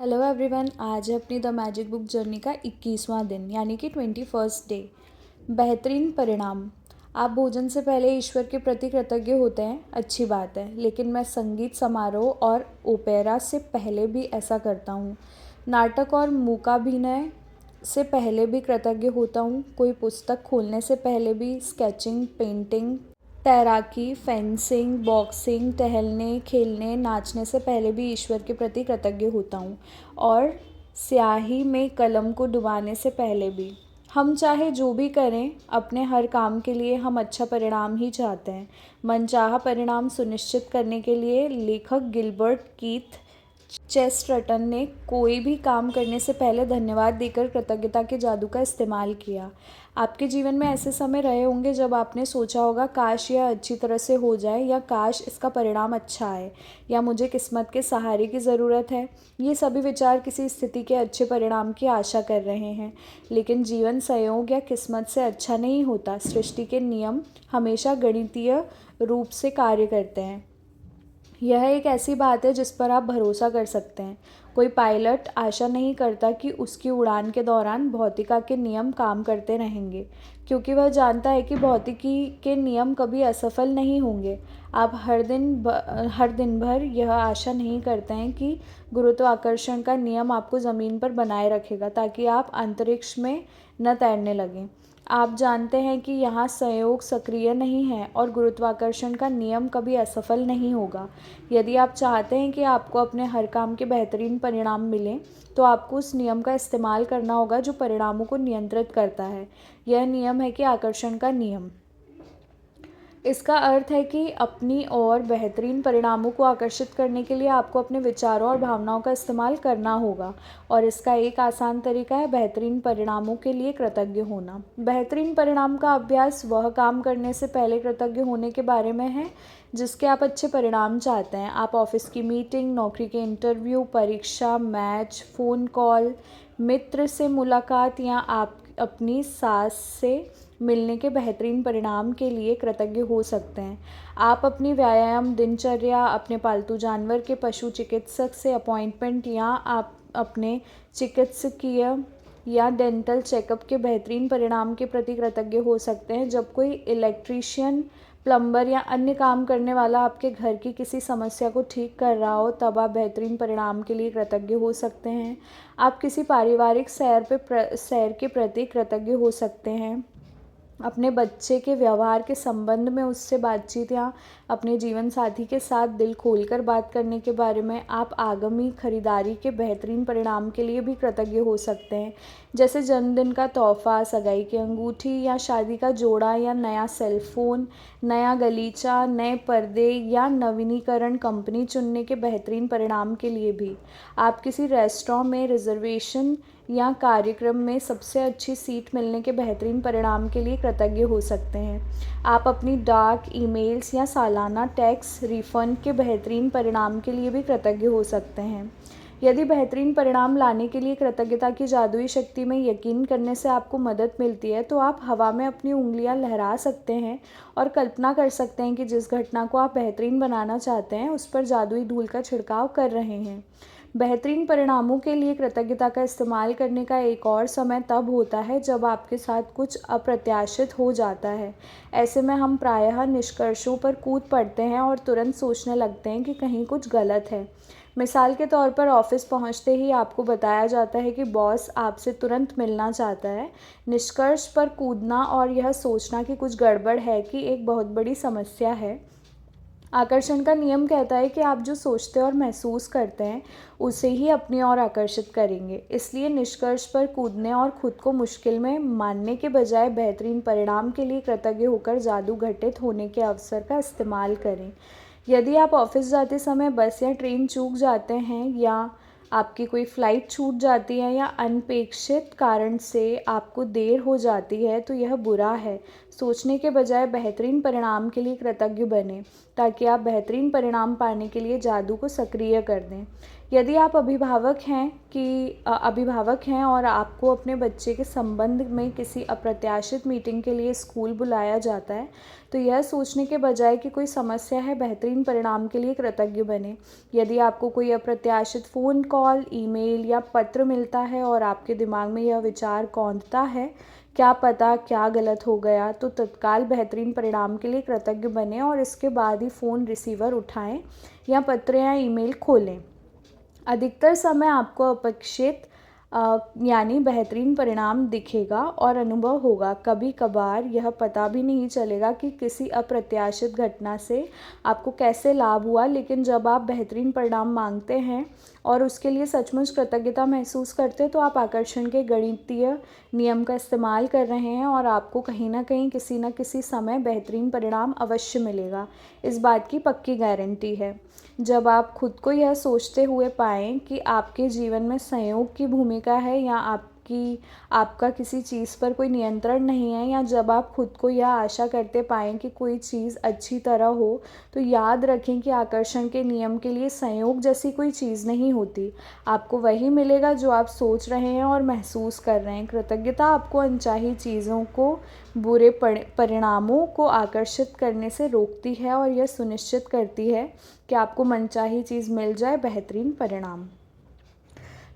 Hello everyone. आज है अपनी द मैजिक बुक जर्नी का 21वां दिन यानी कि 21st डे। बेहतरीन परिणाम। आप भोजन से पहले ईश्वर के प्रति कृतज्ञ होते हैं, अच्छी बात है, लेकिन मैं संगीत समारोह और ओपेरा से पहले भी ऐसा करता हूँ। नाटक और मूकाभिनय से पहले भी कृतज्ञ होता हूँ। कोई पुस्तक खोलने से पहले भी, स्केचिंग, पेंटिंग, तैराकी, फेंसिंग, बॉक्सिंग, टहलने, खेलने, नाचने से पहले भी ईश्वर के प्रति कृतज्ञ होता हूँ। और स्याही में कलम को डुबाने से पहले भी। हम चाहे जो भी करें, अपने हर काम के लिए हम अच्छा परिणाम ही चाहते हैं। मनचाहा परिणाम सुनिश्चित करने के लिए लेखक गिलबर्ट कीथ चेस्टरटन ने कोई भी काम करने से पहले धन्यवाद देकर कृतज्ञता के जादू का इस्तेमाल किया। आपके जीवन में ऐसे समय रहे होंगे जब आपने सोचा होगा, काश यह अच्छी तरह से हो जाए, या काश इसका परिणाम अच्छा आए, या मुझे किस्मत के सहारे की ज़रूरत है। ये सभी विचार किसी स्थिति के अच्छे परिणाम की आशा कर रहे हैं, लेकिन जीवन संयोग या किस्मत से अच्छा नहीं होता। सृष्टि के नियम हमेशा गणितीय रूप से कार्य करते हैं। यह एक ऐसी बात है जिस पर आप भरोसा कर सकते हैं। कोई पायलट आशा नहीं करता कि उसकी उड़ान के दौरान भौतिकी के नियम काम करते रहेंगे, क्योंकि वह जानता है कि भौतिकी के नियम कभी असफल नहीं होंगे। आप हर दिन भर यह आशा नहीं करते हैं कि गुरुत्वाकर्षण का नियम आपको ज़मीन पर बनाए रखेगा ताकि आप अंतरिक्ष में न तैरने लगें। आप जानते हैं कि यहाँ संयोग सक्रिय नहीं है और गुरुत्वाकर्षण का नियम कभी असफल नहीं होगा। यदि आप चाहते हैं कि आपको अपने हर काम के बेहतरीन परिणाम मिलें, तो आपको उस नियम का इस्तेमाल करना होगा जो परिणामों को नियंत्रित करता है। यह नियम है कि आकर्षण का नियम। इसका अर्थ है कि अपनी और बेहतरीन परिणामों को आकर्षित करने के लिए आपको अपने विचारों और भावनाओं का इस्तेमाल करना होगा, और इसका एक आसान तरीका है बेहतरीन परिणामों के लिए कृतज्ञ होना। बेहतरीन परिणाम का अभ्यास वह काम करने से पहले कृतज्ञ होने के बारे में है जिसके आप अच्छे परिणाम चाहते हैं। आप ऑफिस की मीटिंग, नौकरी के इंटरव्यू, परीक्षा, मैच, फ़ोन कॉल, मित्र से मुलाकात, या आप अपनी सास से मिलने के बेहतरीन परिणाम के लिए कृतज्ञ हो सकते हैं। आप अपनी व्यायाम दिनचर्या, अपने पालतू जानवर के पशु चिकित्सक से अपॉइंटमेंट, या आप अपने चिकित्सकीय या डेंटल चेकअप के बेहतरीन परिणाम के प्रति कृतज्ञ हो सकते हैं। जब कोई इलेक्ट्रीशियन, प्लम्बर या अन्य काम करने वाला आपके घर की किसी समस्या को ठीक कर रहा हो, तब आप बेहतरीन परिणाम के लिए कृतज्ञ हो सकते हैं। आप किसी पारिवारिक सैर के प्रति कृतज्ञ हो सकते हैं। अपने बच्चे के व्यवहार के संबंध में उससे बातचीत, या अपने जीवन साथी के साथ दिल खोलकर बात करने के बारे में। आप आगामी खरीदारी के बेहतरीन परिणाम के लिए भी कृतज्ञ हो सकते हैं, जैसे जन्मदिन का तोहफा, सगाई की अंगूठी, या शादी का जोड़ा, या नया सेल फोन, नया गलीचा, नए पर्दे, या नवीनीकरण कंपनी चुनने के बेहतरीन परिणाम के लिए भी। आप किसी रेस्टोरेंट में रिजर्वेशन या कार्यक्रम में सबसे अच्छी सीट मिलने के बेहतरीन परिणाम के लिए कृतज्ञ हो सकते हैं। आप अपनी डाक, ईमेल्स, या सालाना टैक्स रिफंड के बेहतरीन परिणाम के लिए भी कृतज्ञ हो सकते हैं। यदि बेहतरीन परिणाम लाने के लिए कृतज्ञता की जादुई शक्ति में यकीन करने से आपको मदद मिलती है, तो आप हवा में अपनी उंगलियां लहरा सकते हैं और कल्पना कर सकते हैं कि जिस घटना को आप बेहतरीन बनाना चाहते हैं उस पर जादुई धूल का छिड़काव कर रहे हैं। बेहतरीन परिणामों के लिए कृतज्ञता का इस्तेमाल करने का एक और समय तब होता है जब आपके साथ कुछ अप्रत्याशित हो जाता है। ऐसे में हम प्रायः निष्कर्षों पर कूद पड़ते हैं और तुरंत सोचने लगते हैं कि कहीं कुछ गलत है। मिसाल के तौर पर, ऑफिस पहुंचते ही आपको बताया जाता है कि बॉस आपसे तुरंत मिलना चाहता है। निष्कर्ष पर कूदना और यह सोचना कि कुछ गड़बड़ है कि एक बहुत बड़ी समस्या है। आकर्षण का नियम कहता है कि आप जो सोचते और महसूस करते हैं उसे ही अपनी ओर आकर्षित करेंगे। इसलिए निष्कर्ष पर कूदने और खुद को मुश्किल में मानने के बजाय बेहतरीन परिणाम के लिए कृतज्ञ होकर जादू घटित होने के अवसर का इस्तेमाल करें। यदि आप ऑफिस जाते समय बस या ट्रेन चूक जाते हैं, या आपकी कोई फ़्लाइट छूट जाती है, या अनपेक्षित कारण से आपको देर हो जाती है, तो यह बुरा है। सोचने के बजाय बेहतरीन परिणाम के लिए कृतज्ञ बनें ताकि आप बेहतरीन परिणाम पाने के लिए जादू को सक्रिय कर दें। यदि आप अभिभावक हैं और आपको अपने बच्चे के संबंध में किसी अप्रत्याशित मीटिंग के लिए स्कूल बुलाया जाता है, तो यह सोचने के बजाय कि कोई समस्या है, बेहतरीन परिणाम के लिए कृतज्ञ बने। यदि आपको कोई अप्रत्याशित फ़ोन कॉल, ईमेल या पत्र मिलता है और आपके दिमाग में यह विचार कौंधता है, क्या पता क्या गलत हो गया, तो तत्काल बेहतरीन परिणाम के लिए कृतज्ञ बने और इसके बाद ही फ़ोन रिसीवर उठाएं या पत्र या ईमेल खोलें। अधिकतर समय आपको अपेक्षित यानी बेहतरीन परिणाम दिखेगा और अनुभव होगा। कभी कभार यह पता भी नहीं चलेगा कि किसी अप्रत्याशित घटना से आपको कैसे लाभ हुआ, लेकिन जब आप बेहतरीन परिणाम मांगते हैं और उसके लिए सचमुच कृतज्ञता महसूस करते हैं, तो आप आकर्षण के गणितीय नियम का इस्तेमाल कर रहे हैं और आपको कहीं ना कहीं किसी न किसी समय बेहतरीन परिणाम अवश्य मिलेगा। इस बात की पक्की गारंटी है। जब आप खुद को यह सोचते हुए पाएं कि आपके जीवन में संयोग की भूमिका है या आपका किसी चीज़ पर कोई नियंत्रण नहीं है, या जब आप खुद को यह आशा करते पाएं कि कोई चीज़ अच्छी तरह हो, तो याद रखें कि आकर्षण के नियम के लिए संयोग जैसी कोई चीज़ नहीं होती। आपको वही मिलेगा जो आप सोच रहे हैं और महसूस कर रहे हैं। कृतज्ञता आपको अनचाही चीज़ों को, बुरे परिणामों को आकर्षित करने से रोकती है और यह सुनिश्चित करती है कि आपको मनचाही चीज़ मिल जाए, बेहतरीन परिणाम।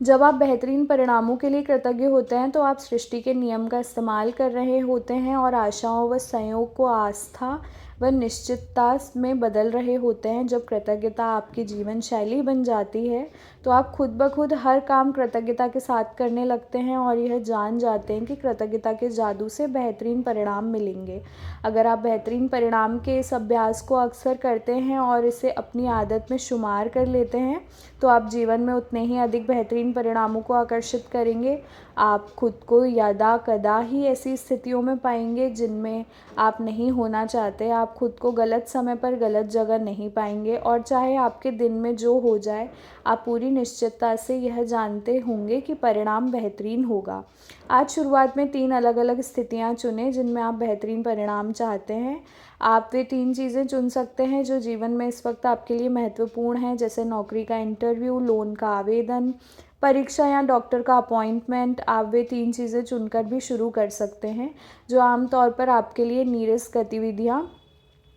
जब आप बेहतरीन परिणामों के लिए कृतज्ञ होते हैं, तो आप सृष्टि के नियम का इस्तेमाल कर रहे होते हैं और आशाओं व संयोग को आस्था व निश्चितता में बदल रहे होते हैं। जब कृतज्ञता आपकी जीवन शैली बन जाती है, तो आप खुद ब खुद हर काम कृतज्ञता के साथ करने लगते हैं और यह जान जाते हैं कि कृतज्ञता के जादू से बेहतरीन परिणाम मिलेंगे। अगर आप बेहतरीन परिणाम के इस अभ्यास को अक्सर करते हैं और इसे अपनी आदत में शुमार कर लेते हैं, तो आप जीवन में उतने ही अधिक बेहतरीन परिणामों को आकर्षित करेंगे। आप खुद को यदा कदा ही ऐसी स्थितियों में पाएंगे जिनमें आप नहीं होना चाहते। आप खुद को गलत समय पर गलत जगह नहीं पाएंगे और चाहे आपके दिन में जो हो जाए, आप पूरी निश्चितता से यह जानते होंगे कि परिणाम बेहतरीन होगा। आज शुरुआत में 3 अलग अलग स्थितियां चुनें जिनमें आप बेहतरीन परिणाम चाहते हैं। आप वे 3 चीज़ें चुन सकते हैं जो जीवन में इस वक्त आपके लिए महत्वपूर्ण हैं, जैसे नौकरी का इंटरव्यू, लोन का आवेदन, परीक्षा या डॉक्टर का अपॉइंटमेंट। आप वे 3 चीज़ें चुनकर भी शुरू कर सकते हैं जो आमतौर पर आपके लिए नीरस गतिविधियाँ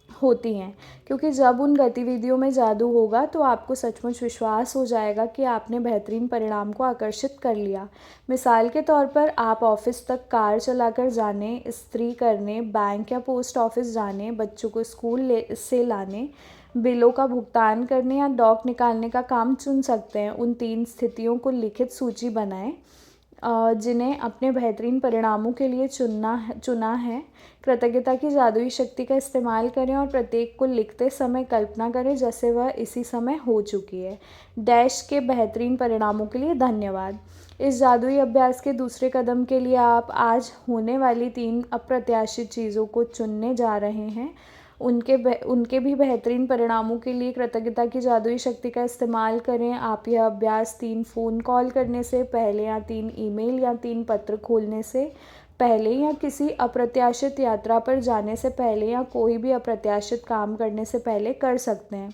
होती हैं, क्योंकि जब उन गतिविधियों में जादू होगा तो आपको सचमुच विश्वास हो जाएगा कि आपने बेहतरीन परिणाम को आकर्षित कर लिया। मिसाल के तौर पर आप ऑफिस तक कार चलाकर जाने, इस्त्री करने, बैंक या पोस्ट ऑफिस जाने, बच्चों को स्कूल से लाने, बिलों का भुगतान करने या डॉक निकालने का काम चुन सकते हैं। उन 3 स्थितियों को लिखित सूची बनाएं जिन्हें अपने बेहतरीन परिणामों के लिए चुना है। कृतज्ञता की जादुई शक्ति का इस्तेमाल करें और प्रत्येक को लिखते समय कल्पना करें जैसे वह इसी समय हो चुकी है। डैश के बेहतरीन परिणामों के लिए धन्यवाद। इस जादुई अभ्यास के दूसरे कदम के लिए आप आज होने वाली 3 अप्रत्याशित चीज़ों को चुनने जा रहे हैं। उनके भी बेहतरीन परिणामों के लिए कृतज्ञता की जादुई शक्ति का इस्तेमाल करें। आप यह अभ्यास 3 फ़ोन कॉल करने से पहले या 3 ईमेल या 3 पत्र खोलने से पहले या किसी अप्रत्याशित यात्रा पर जाने से पहले या कोई भी अप्रत्याशित काम करने से पहले कर सकते हैं।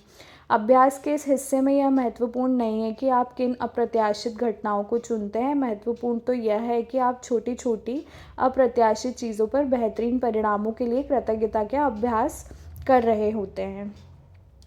अभ्यास के इस हिस्से में यह महत्वपूर्ण नहीं है कि आप किन अप्रत्याशित घटनाओं को चुनते हैं। महत्वपूर्ण तो यह है कि आप छोटी छोटी अप्रत्याशित चीज़ों पर बेहतरीन परिणामों के लिए कृतज्ञता का अभ्यास कर रहे होते हैं।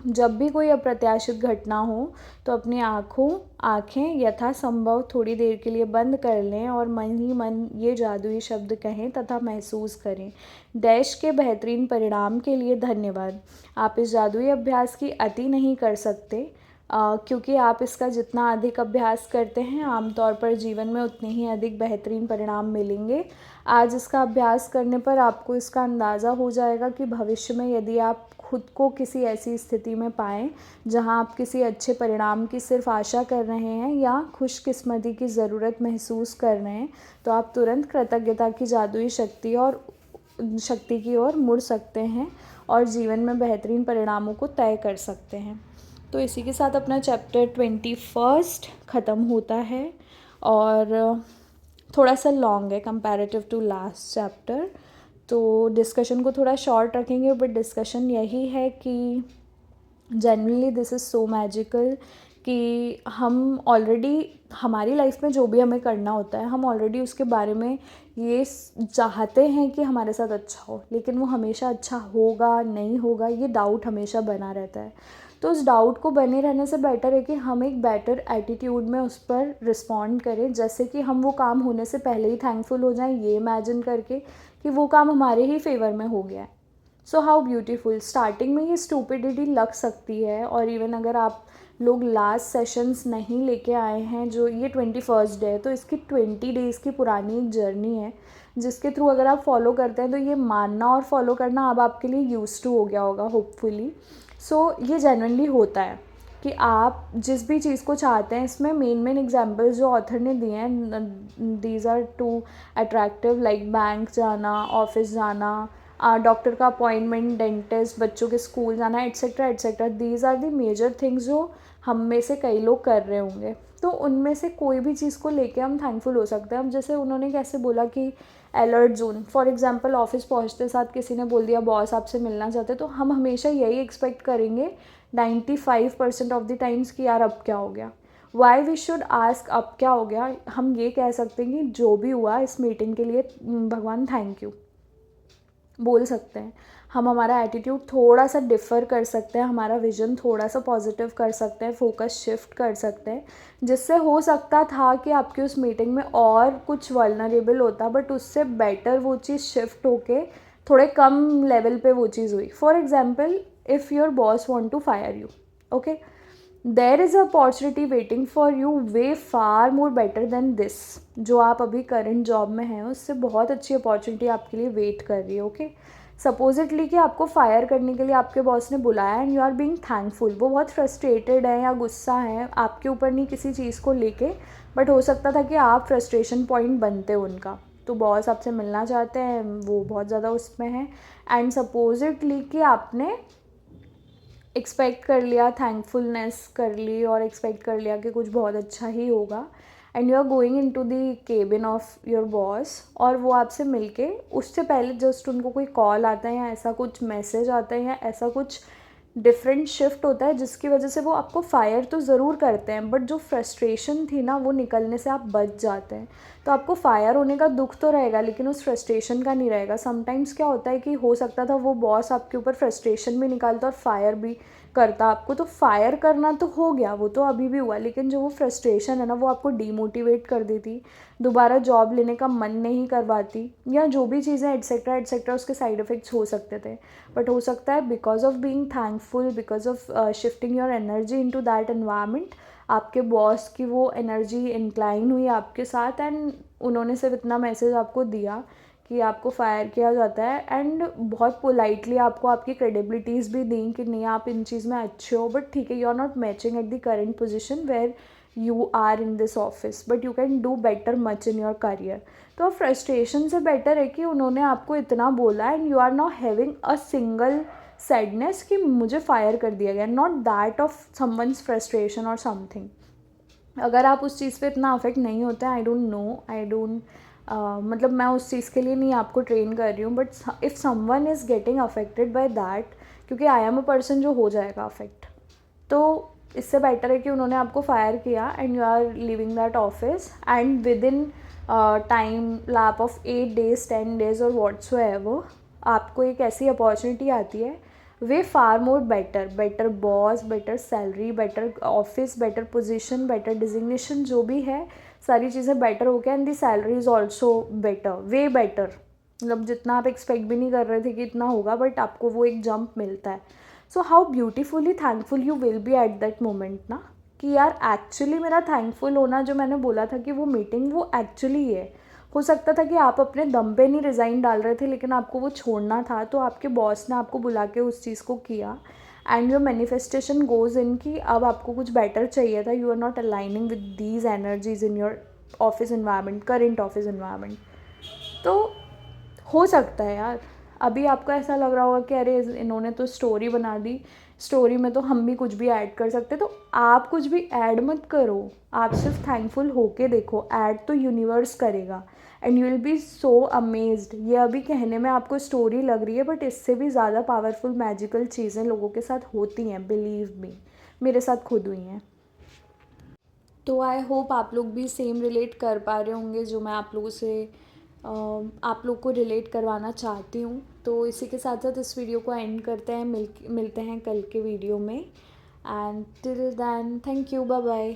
जब भी कोई अप्रत्याशित घटना हो तो अपनी आँखें यथासंभव थोड़ी देर के लिए बंद कर लें और मन ही मन ये जादुई शब्द कहें तथा महसूस करें, डैश के बेहतरीन परिणाम के लिए धन्यवाद। आप इस जादुई अभ्यास की अति नहीं कर सकते, क्योंकि आप इसका जितना अधिक अभ्यास करते हैं आमतौर पर जीवन में उतने ही अधिक बेहतरीन परिणाम मिलेंगे। आज इसका अभ्यास करने पर आपको इसका अंदाज़ा हो जाएगा कि भविष्य में यदि आप खुद को किसी ऐसी स्थिति में पाएँ जहां आप किसी अच्छे परिणाम की सिर्फ आशा कर रहे हैं या खुशकिस्मती की ज़रूरत महसूस कर रहे हैं, तो आप तुरंत कृतज्ञता की जादुई शक्ति की ओर मुड़ सकते हैं और जीवन में बेहतरीन परिणामों को तय कर सकते हैं। तो इसी के साथ अपना चैप्टर 21 ख़त्म होता है और थोड़ा सा लॉन्ग है कंपैरेटिव टू लास्ट चैप्टर, तो डिस्कशन को थोड़ा शॉर्ट रखेंगे। बट डिस्कशन यही है कि generally this is so magical कि हम ऑलरेडी हमारी लाइफ में जो भी हमें करना होता है हम ऑलरेडी उसके बारे में ये चाहते हैं कि हमारे साथ अच्छा हो, लेकिन वो हमेशा अच्छा होगा नहीं होगा ये डाउट हमेशा बना रहता है। तो उस डाउट को बने रहने से बेटर है कि हम एक बेटर एटीट्यूड में उस पर रिस्पॉन्ड करें, जैसे कि हम वो काम होने से पहले ही थैंकफुल हो जाएं, ये इमेजिन करके कि वो काम हमारे ही फेवर में हो गया है। So how beautiful. स्टार्टिंग में ये स्टूपिडिटी लग सकती है, और इवन अगर आप लोग लास्ट सेशंस नहीं लेके आए हैं, जो ये 21st डे है, तो इसकी 20 डेज़ की पुरानी एक जर्नी है जिसके थ्रू अगर आप फॉलो करते हैं तो ये मानना और फॉलो करना अब आपके लिए यूज टू हो गया होगा होपफुली। सो ये जेन्युइनली होता है कि आप जिस भी चीज़ को चाहते हैं, इसमें मेन एग्जांपल्स जो ऑथर ने दिए हैं these are too attractive, like bank जाना, ऑफिस जाना, डॉक्टर का अपॉइंटमेंट, डेंटिस्ट, बच्चों के स्कूल जाना, etcetera etcetera. These are the major things जो हम में से कई लोग कर रहे होंगे। तो उनमें से कोई भी चीज़ को लेके हम थैंकफुल हो सकते हैं। अब जैसे उन्होंने कैसे बोला कि alert zone, for example office पहुंचते साथ किसी ने बोल दिया बॉस आपसे मिलना चाहते, तो हम हमेशा यही एक्सपेक्ट करेंगे 95% ऑफ द टाइम्स कि यार अब क्या हो गया। वाई वी शुड आस्क अब क्या हो गया। हम ये कह सकते हैं कि जो भी हुआ इस मीटिंग के लिए भगवान थैंक यू बोल सकते हैं। हम हमारा एटीट्यूड थोड़ा सा डिफ़र कर सकते हैं, हमारा विज़न थोड़ा सा पॉजिटिव कर सकते हैं, फोकस शिफ्ट कर सकते हैं, जिससे हो सकता था कि आपकी उस मीटिंग में और कुछ वल्नरेबल होता, बट उससे बेटर वो चीज़ शिफ्ट होके थोड़े कम लेवल पे वो चीज़ हुई। For example, if your boss want to fire you, okay, there is opportunity waiting for you way far more better than this. जो आप अभी करंट जॉब में हैं उससे बहुत अच्छी अपॉर्चुनिटी आपके लिए वेट कर रही है। ओके, सपोजिटली कि आपको फायर करने के लिए आपके बॉस ने बुलाया and you are being thankful, वो बहुत फ्रस्ट्रेटेड है या गुस्सा है आपके ऊपर, नहीं किसी चीज़ को लेके, बट हो सकता था कि आप फ्रस्ट्रेशन पॉइंट बनते उनका। तो बॉस आपसे मिलना चाहते हैं, वो बहुत ज़्यादा उसमें है, एंड सपोजिटली कि आपने एक्सपेक्ट कर लिया, थैंकफुलनेस कर ली और एक्सपेक्ट कर लिया कि कुछ बहुत अच्छा ही होगा, and you are going in to the cabin of your boss, और वो आपसे मिलके उससे पहले जस्ट उनको कोई कॉल आता है या ऐसा कुछ मैसेज आता है या ऐसा कुछ डिफरेंट शिफ्ट होता है जिसकी वजह से वो आपको फायर तो ज़रूर करते हैं, बट जो फ्रस्ट्रेशन थी ना वो निकलने से आप बच जाते हैं। तो आपको फायर होने का दुख तो रहेगा लेकिन उस फ्रस्ट्रेशन का नहीं रहेगा। समटाइम्स क्या होता है कि हो सकता था वो बॉस आपके ऊपर फ्रस्ट्रेशन भी निकालता और फायर भी करता आपको, तो फायर करना तो हो गया, वो तो अभी भी हुआ, लेकिन जो वो फ्रस्ट्रेशन है ना वो आपको डीमोटिवेट कर देती, दोबारा जॉब लेने का मन नहीं करवाती, या जो भी चीज़ें एट्सेट्रा एट्सेट्रा उसके साइड इफ़ेक्ट्स हो सकते थे। बट हो सकता है because of being thankful, because of shifting your energy into that environment, आपके बॉस की वो एनर्जी इंक्लाइन हुई आपके साथ, एंड उन्होंने सिर्फ इतना मैसेज आपको दिया कि आपको फायर किया जाता है, एंड बहुत पोलाइटली आपको आपकी क्रेडिबिलिटीज़ भी दी कि नहीं आप इन चीज़ में अच्छे हो, बट ठीक है you are not matching at the current position where you are in this office, but you can do better much in your career. तो फ्रस्ट्रेशन से बेटर है कि उन्होंने आपको इतना बोला and you are not having a single sadness कि मुझे फायर कर दिया गया, not that of someone's frustration और समथिंग। अगर आप उस चीज़ पे इतना अफेक्ट नहीं होते हैं, I don't know, I don't मतलब मैं उस चीज़ के लिए नहीं आपको ट्रेन कर रही हूँ, but if someone is getting affected by that, क्योंकि आई एम अ पर्सन जो हो जाएगा अफेक्ट, तो इससे बेटर है कि उन्होंने आपको फायर किया and you are living that office, and within time lap of 8 days 10 days और व्हाट्सो एवर आपको एक ऐसी अपॉर्चुनिटी आती है, way far more better, better boss, better salary, better office, better position, better designation, जो भी है सारी चीज़ें बेटर हो गया, and the salary is also better, way better, मतलब जितना आप एक्सपेक्ट भी नहीं कर रहे थे कि इतना होगा, बट आपको वो एक जंप मिलता है। So how beautifully thankful you will be at that moment ना, कि यार एक्चुअली मेरा थैंकफुल होना जो मैंने बोला था कि वो मीटिंग वो एक्चुअली है। हो सकता था कि आप अपने दम पे नहीं रिज़ाइन डाल रहे थे लेकिन आपको वो छोड़ना था, तो आपके बॉस ने आपको बुला के उस चीज़ को किया, and your manifestation goes in कि अब आपको कुछ बेटर चाहिए था, you are not aligning with these energies in your office environment, current office environment. तो हो सकता है यार अभी आपको ऐसा लग रहा होगा कि अरे इन्होंने तो स्टोरी बना दी, स्टोरी में तो हम भी कुछ भी ऐड कर सकते, तो आप कुछ भी ऐड मत करो, आप सिर्फ थैंकफुल होके देखो, ऐड तो यूनिवर्स करेगा, and you will be so amazed. ये अभी कहने में आपको स्टोरी लग रही है, बट इससे भी ज़्यादा पावरफुल मैजिकल चीज़ें लोगों के साथ होती हैं, बिलीव मी, मेरे साथ खुद हुई हैं। तो आई होप आप लोग भी सेम रिलेट कर पा रहे होंगे जो मैं आप लोगों से आप लोग को रिलेट करवाना चाहती हूँ। तो इसी के साथ साथ इस वीडियो को एंड करते हैं, मिलते हैं कल के वीडियो में। And till then thank you, bye bye.